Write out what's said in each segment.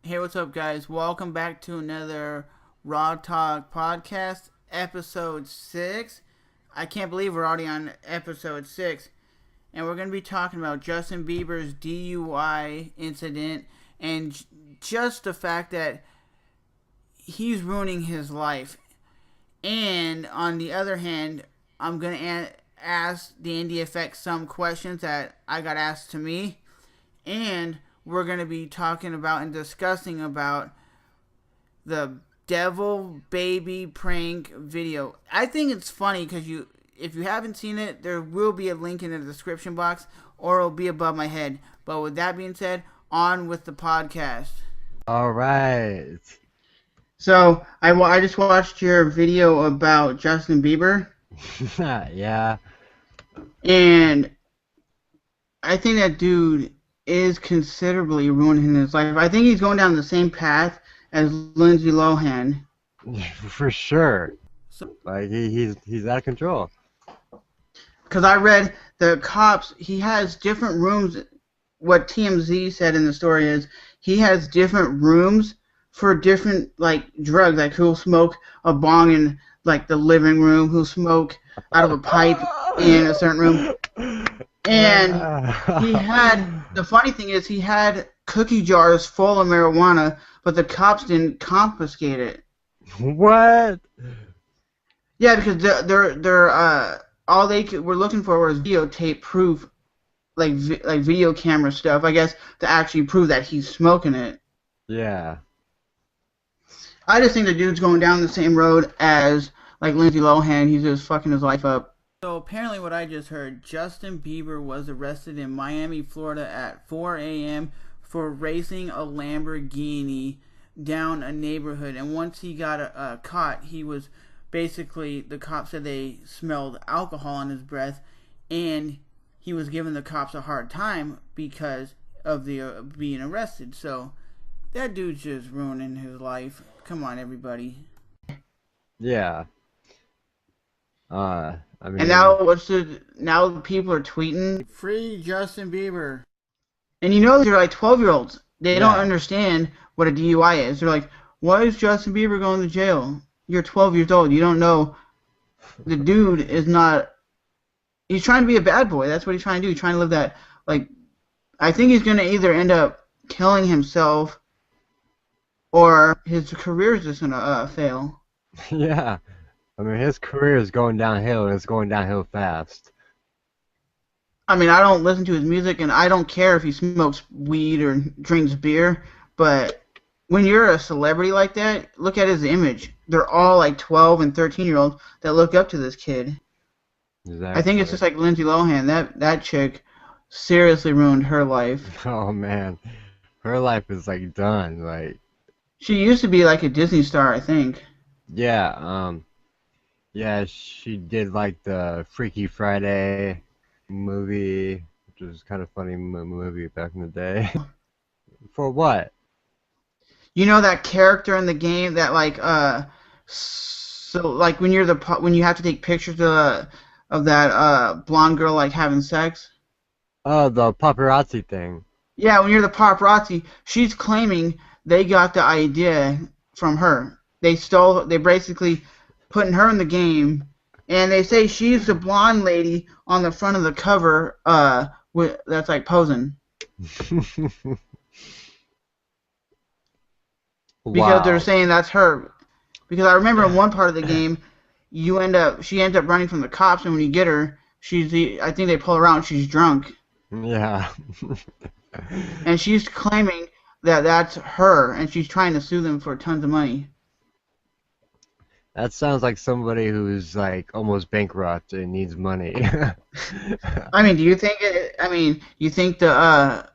Hey, what's up, guys? Welcome back to another Raw Talk podcast, episode 6. I can't believe we're already on episode 6. And we're going to be talking about Justin Bieber's DUI incident and just the fact that he's ruining his life. And on the other hand, I'm going to ask the Indie Effect some questions that I got asked to me. And we're going to be talking about and discussing about the devil baby prank video. I think it's funny because if you haven't seen it, there will be a link in the description box or it'll be above my head. But with that being said, on with the podcast. All right. So I just watched your video about Justin Bieber, Yeah. and I think that dude is considerably ruining his life. I think he's going down the same path as Lindsay Lohan. For sure. So, Like he's out of control. because I read the cops, he has different rooms. What TMZ said in the story is he has different rooms for different like drugs. Like he'll smoke a bong in like the living room. He'll smoke out of a pipe in a certain room. And the funny thing is he had cookie jars full of marijuana, but the cops didn't confiscate it. What? Yeah, because they're all they were looking for was videotape proof, like video camera stuff, I guess, to actually prove that he's smoking it. Yeah. I just think the dude's going down the same road as like Lindsay Lohan. He's just fucking his life up. So apparently what I just heard, Justin Bieber was arrested in Miami, Florida at 4 a.m. for racing a Lamborghini down a neighborhood. And once he got caught, he was basically, the cops said they smelled alcohol on his breath, and he was giving the cops a hard time because of the being arrested. So that dude's just ruining his life. Come on, everybody. Yeah. I mean. And now people are tweeting, "Free Justin Bieber." And you know they're like 12-year-olds. They don't understand what a DUI is. They're like, "Why is Justin Bieber going to jail? You're 12 years old. You don't know." The dude is not. He's trying to be a bad boy. That's what he's trying to do. He's trying to live that, like, I think he's going to either end up killing himself or his career is just going to fail. Yeah. I mean, his career is going downhill, and it's going downhill fast. I mean, I don't listen to his music, and I don't care if he smokes weed or drinks beer, but when you're a celebrity like that, look at his image. They're all like 12 and 13-year-olds that look up to this kid. Exactly. I think it's just like Lindsay Lohan. That chick seriously ruined her life. Oh man, her life is like done. Like. She used to be like a Disney star, I think. Yeah. Yeah, she did like the Freaky Friday movie, which was kind of funny movie back in the day. For what? You know that character in the game that like so like when you have to take pictures of that blonde girl like having sex. Oh, the paparazzi thing. Yeah, when you're the paparazzi, she's claiming they got the idea from her. They basically putting her in the game, and they say she's the blonde lady on the front of the cover, that's like posing. Because they're saying that's her. Because I remember in one part of the game, she ends up running from the cops, and when you get her, I think they pull her out and she's drunk. Yeah. And she's claiming that that's her, and she's trying to sue them for tons of money. That sounds like somebody who's like almost bankrupt and needs money. I mean, do you think you think the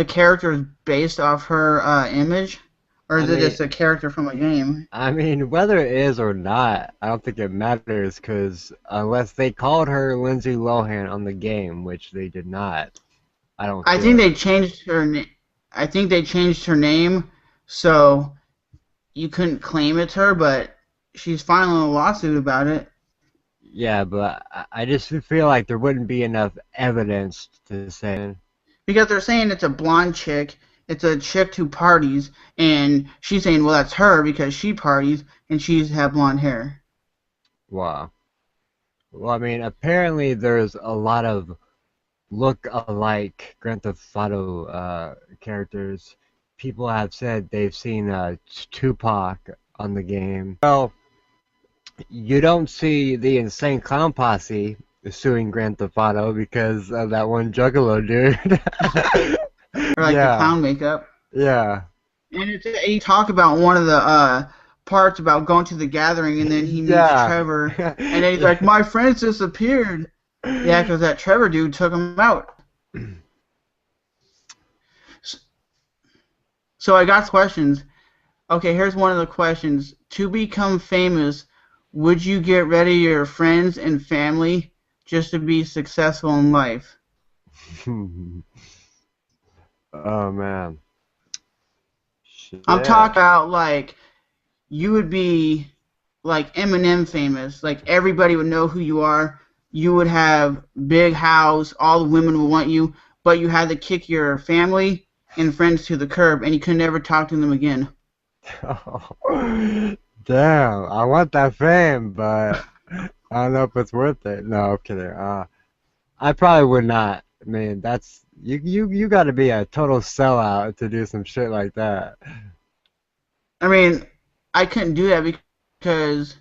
character is based off her image, or is it just a character from a game? I mean, whether it is or not, I don't think it matters, because unless they called her Lindsay Lohan on the game, which they did not, I don't. I think they changed her. I think they changed her name, so you couldn't claim it's her, but she's filing a lawsuit about it. Yeah, but I just feel like there wouldn't be enough evidence to say. Because they're saying it's a blonde chick, It's a chick who parties, and she's saying, well, that's her because she parties and she's had blonde hair. Wow. Well, I mean, apparently there's a lot of look-alike Grand Theft Auto characters. People have said they've seen Tupac on the game. Well, you don't see the Insane Clown Posse suing Grand Theft Auto because of that one Juggalo dude. Or like the Yeah, clown makeup. yeah, And he talked about one of the parts about going to the gathering, and then he meets yeah. Trevor, and then he's like, my friends disappeared. Yeah, because that Trevor dude took him out. So I got questions. Okay, here's one of the questions. To become famous, would you get rid of your friends and family just to be successful in life? Oh man. I'm Shit. talking about like you would be like Eminem famous. Like everybody would know who you are. You would have big house. All the women would want you, but you had to kick your family and friends to the curb, and you could never talk to them again. Damn, I want that fame, but I don't know if it's worth it. No, I'm kidding. I probably would not. I mean, that's you got to be a total sellout to do some shit like that. I mean, I couldn't do that because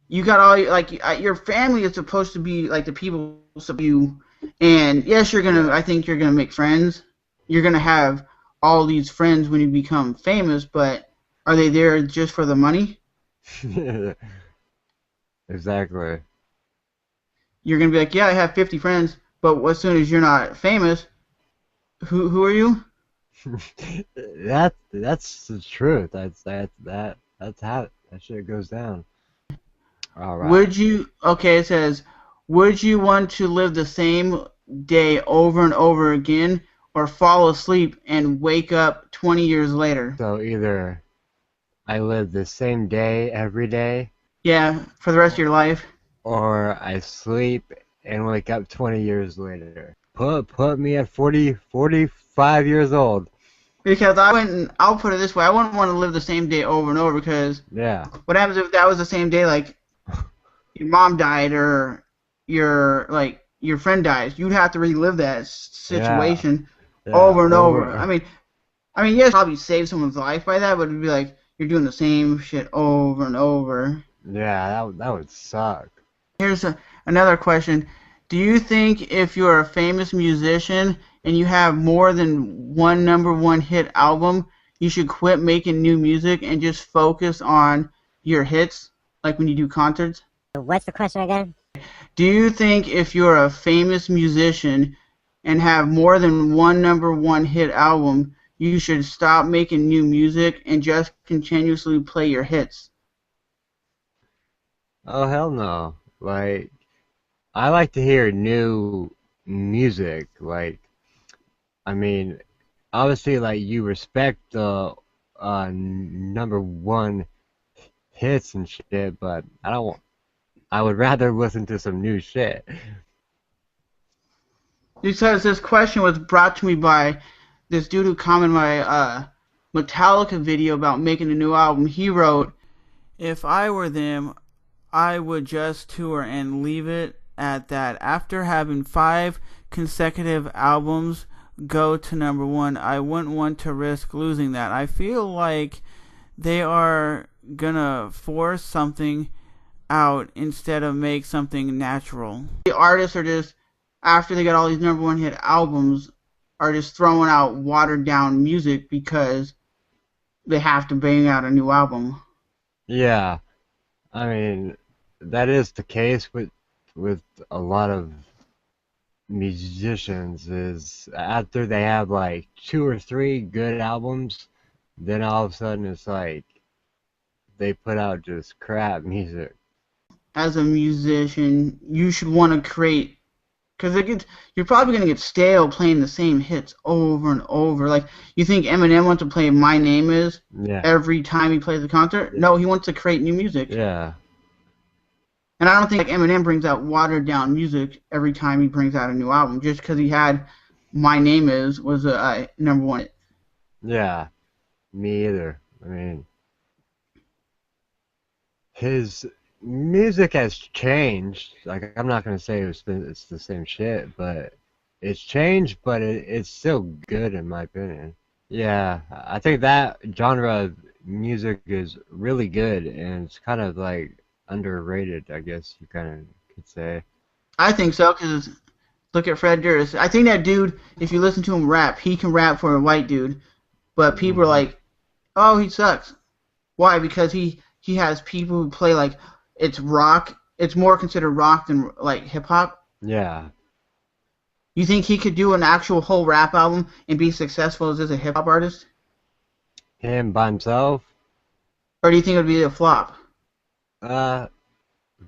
you got all like your family is supposed to be like the people of you, and yes, you're gonna. I think you're gonna make friends. You're gonna have all these friends when you become famous, but are they there just for the money? Exactly. You're gonna be like, yeah, I have 50 friends, but as soon as you're not famous, who are you? That's the truth. That's how that shit goes down. All right. Would you? Okay, it says, would you want to live the same day over and over again, or fall asleep and wake up 20 years later? So either I live the same day every day, Yeah, for the rest of your life. or I sleep and wake up 20 years later. Put me at 45 years old. Because I'll put it this way, I wouldn't want to live the same day over and over because Yeah. what happens if that was the same day, like your mom died or your friend dies? You'd have to relive that situation Yeah. over and over. I mean, yes, probably save someone's life by that, but it'd be like you're doing the same shit over and over. Yeah, that would suck. Here's another question. Do you think if you're a famous musician and you have more than one number one hit album, you should quit making new music and just focus on your hits, like when you do concerts? What's the question again? Do you think if you're a famous musician and have more than one number one hit album, you should stop making new music and just continuously play your hits? Oh hell no. Like I like to hear new music. Like I mean, obviously like you respect the number one hits and shit, but I would rather listen to some new shit. Because this question was brought to me by this dude who commented my Metallica video about making a new album. He wrote, if I were them, I would just tour and leave it at that. After having 5 consecutive albums go to number one, I wouldn't want to risk losing that. I feel like they are gonna force something out instead of make something natural. The artists are just, after they get all these number one hit albums, are just throwing out watered down music because they have to bang out a new album. Yeah. I mean, that is the case with a lot of musicians is after they have like 2 or 3 good albums, then all of a sudden it's like they put out just crap music. As a musician, you should want to create, because you're probably going to get stale playing the same hits over and over. Like, you think Eminem wants to play My Name Is Yeah. every time he plays a concert? No, he wants to create new music. Yeah. And I don't think Eminem brings out watered down music every time he brings out a new album, just because he had My Name Is was a number one hit. Yeah, me either. I mean, his music has changed. Like, I'm not gonna say it's the same shit, but it's changed, but it's still good in my opinion. Yeah, I think that genre of music is really good, and it's kind of like underrated, I guess you kind of could say. I think so, because look at Fred Durst. I think that dude, if you listen to him rap, he can rap for a white dude, but people are Hmm. like, oh, he sucks. Why? Because he has people who play like it's rock. It's more considered rock than like hip hop. Yeah, You think he could do an actual whole rap album and be successful as a hip hop artist, him by himself. or do you think it would be a flop? Uh,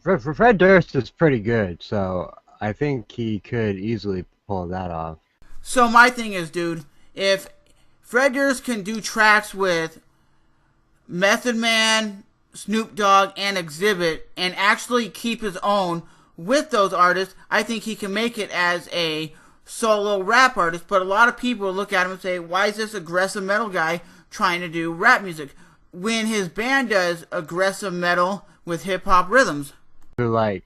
Fred Durst is pretty good, so I think he could easily pull that off. So my thing is, dude, if Fred Durst can do tracks with Method Man, Snoop Dogg, and Exhibit, and actually keep his own with those artists, I think he can make it as a solo rap artist. But a lot of people look at him and say, why is this aggressive metal guy trying to do rap music? When his band does aggressive metal with hip hop rhythms. Who like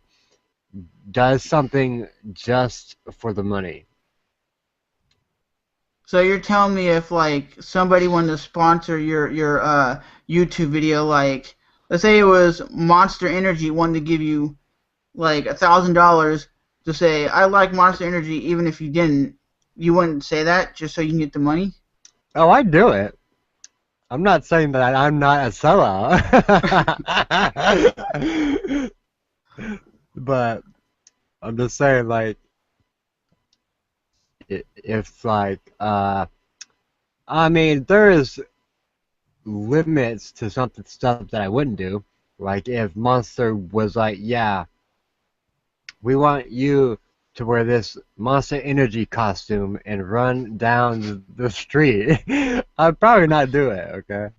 does something just for the money. So you're telling me if like somebody wanted to sponsor your YouTube video, like let's say it was Monster Energy wanted to give you like $1,000 to say I like Monster Energy, even if you didn't, you wouldn't say that just so you can get the money. Oh, I do it. I'm not saying that I'm not a sellout. But I'm just saying, like, if, like, I mean, there is limits to something stuff that I wouldn't do. Like, if Monster was like, yeah, we want you to wear this Monster Energy costume and run down the street, I'd probably not do it, okay?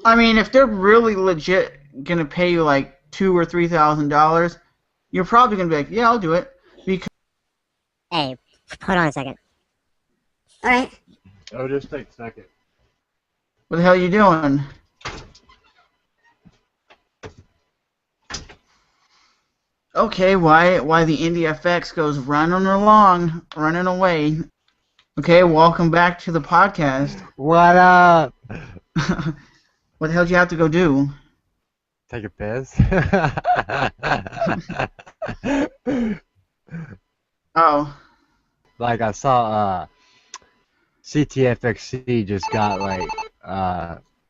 I mean, if they're really legit gonna pay you like $2,000 or $3,000, you're probably gonna be like, yeah, I'll do it. Because Hey, hold on a second. Alright. Oh, just take a second. what the hell are you doing? Okay, why the Indie FX goes running along, running away. Okay, welcome back to the podcast. What up? What the hell did you have to go do? Take a piss? Oh, Like I saw CTFXC just got like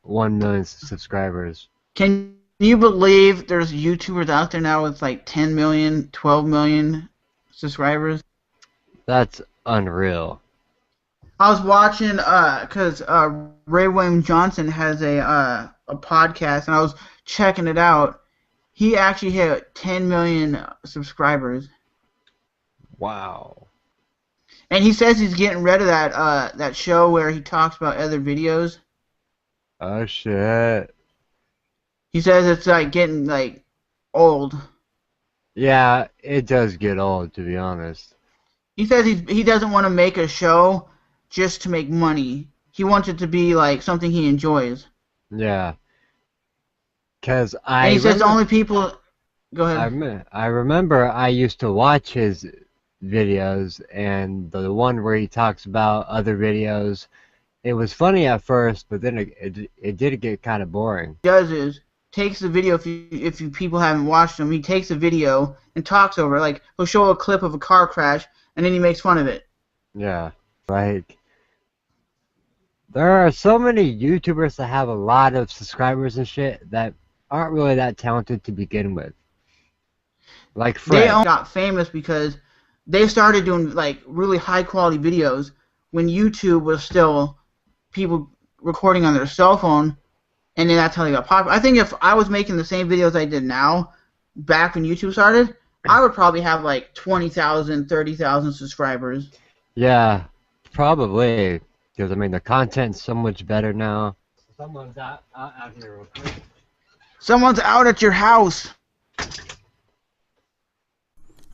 1 million subscribers. can you believe there's YouTubers out there now with like 10 million, 12 million subscribers? That's unreal. I was watching, cause Ray William Johnson has a podcast, and I was checking it out. He actually hit 10 million subscribers, Wow. and he says he's getting rid of that show where he talks about other videos. Oh shit. He says it's like getting like old. Yeah, it does get old to be honest. He says he doesn't want to make a show just to make money. He wants it to be like something he enjoys. Yeah. Cause And he says the only people. Go ahead. I remember I used to watch his videos, and the one where he talks about other videos, it was funny at first, but then it did get kind of boring. Does is takes the video if you people haven't watched him. He takes a video and talks over it. Like he'll show a clip of a car crash and then he makes fun of it. Yeah. Like, there are so many YouTubers that have a lot of subscribers and shit that aren't really that talented to begin with. Like They Fred. got famous because they started doing like really high quality videos when YouTube was still people recording on their cell phone, and then that's how they got popular. I think if I was making the same videos I did now, back when YouTube started, I would probably have like 20,000, 30,000 subscribers. Yeah, probably. Because, I mean, the content's so much better now. Someone's out here real quick. Someone's out at your house.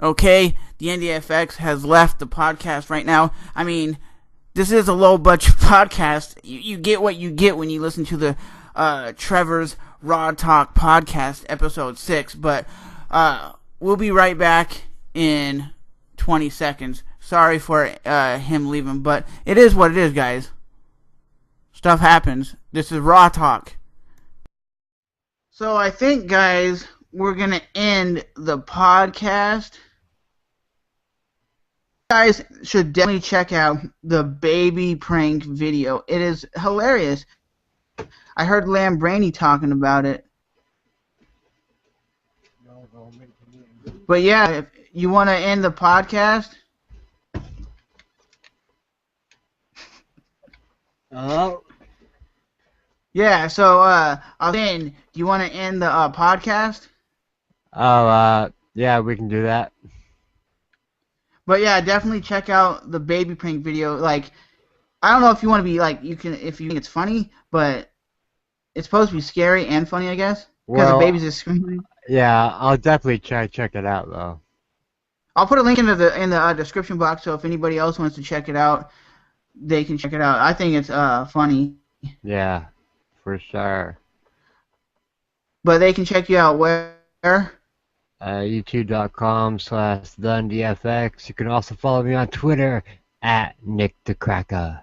Okay, the NDFX has left the podcast right now. I mean, this is a low budget podcast. You get what you get when you listen to the Trevor's Raw Talk podcast, episode 6. But we'll be right back in 20 seconds. Sorry for him leaving, but it is what it is, guys. Stuff happens. This is Raw Talk. So I think, guys, we're going to end the podcast. You guys should definitely check out the baby prank video. It is hilarious. I heard Lambrani talking about it. But yeah, if you want to end the podcast. Oh. Yeah, so I was saying, do you want to end the podcast? Oh, yeah, we can do that. But yeah, definitely check out the baby prank video. Like, I don't know if you want to be like, you can, if you think it's funny, but it's supposed to be scary and funny, I guess, because the baby's just screaming. Yeah, I'll definitely check it out though. I'll put a link in the description box, so if anybody else wants to check it out, they can check it out. I think it's funny. Yeah, for sure. But they can check you out where? YouTube.com/TheUndiefX. You can also follow me on Twitter at NickTheCracker.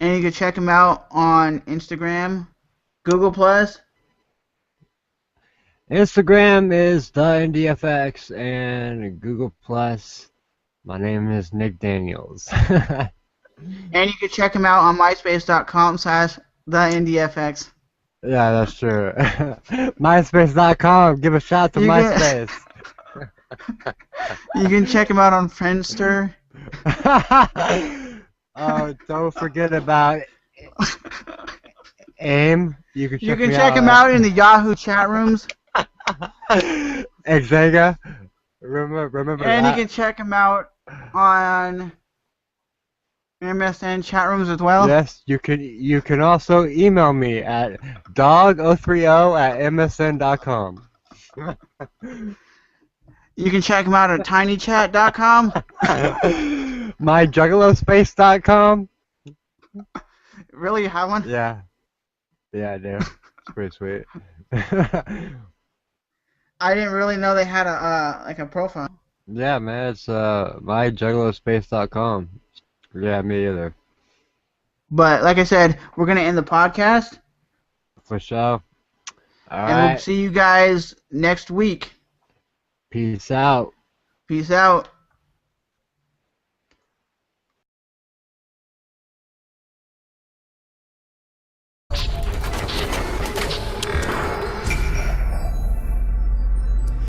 And you can check them out on Instagram, Google Plus. Instagram is TheUndiefX and Google Plus. My name is Nick Daniels. And you can check them out on MySpace.com/TheNDFX. Yeah, that's true. MySpace.com. Give a shout to MySpace. You can check them out on Friendster. Oh, don't forget about AIM. You can check them out in the Yahoo chat rooms. Exega. Remember and that. You can check them out on MSN chat rooms as well. Yes, you can also email me at dog030@msn.com. You can check them out at tinychat.com. MyJuggalospace.com. Really, you have one? Yeah. Yeah, I do. It's pretty sweet. I didn't really know they had a profile. Yeah, man, it's myjuggalospace.com. Yeah, me either. But like I said, we're gonna end the podcast. For sure. And we'll see you guys next week. Peace out. Peace out.